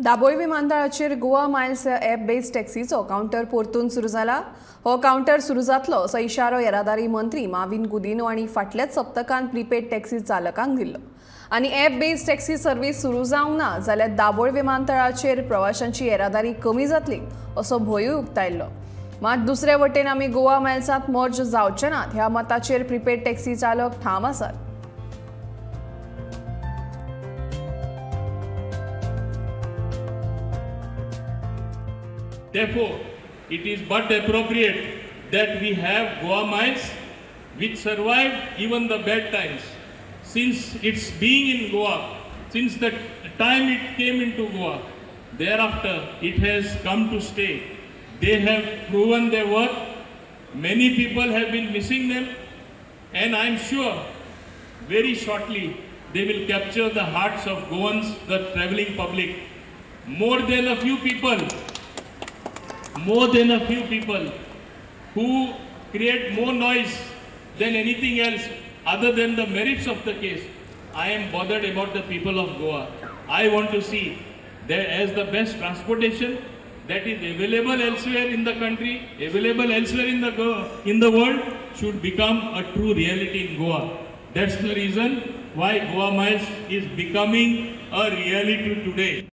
दाबोळे विमानतळाचेर Goa Miles app based टॅक्सीचो counter परतून सुरू जाला। हो कावंटर सुरू जातलो असो इशारो येरादारी मंत्री माविन गुदिन्हो हांणी फाटल्याच सप्तकांत प्रीपेड टॅक्सी चालकांक दिल्लो। आनी ॲप बेस्ड टॅक्सी सर्व्हिस सुरू जावंक ना जाल्यार दाबोळे विमानतळाचेर प्रवाशांची येरादारी कमी जातली असो भंयूय उक्तायल्लो। मात दुसरे वटेन आमी गोवा मायल्सांत मर्ज जावचे नात ह्या मताचेर प्रीपेड टॅक्सी चालक ठाम आसात। Therefore, it is but appropriate that we have Goa Miles, which survived even the bad times. Since its being in Goa, since the time it came into Goa, thereafter it has come to stay. They have proven their worth. Many people have been missing them, and I am sure very shortly they will capture the hearts of Goans, the travelling public. More than a few people who create more noise than anything else other than the merits of the case. I am bothered about the people of Goa. I want to see that as the best transportation that is available elsewhere in the country, available elsewhere in the world, should become a true reality in Goa. That's the reason why Goa Miles is becoming a reality today.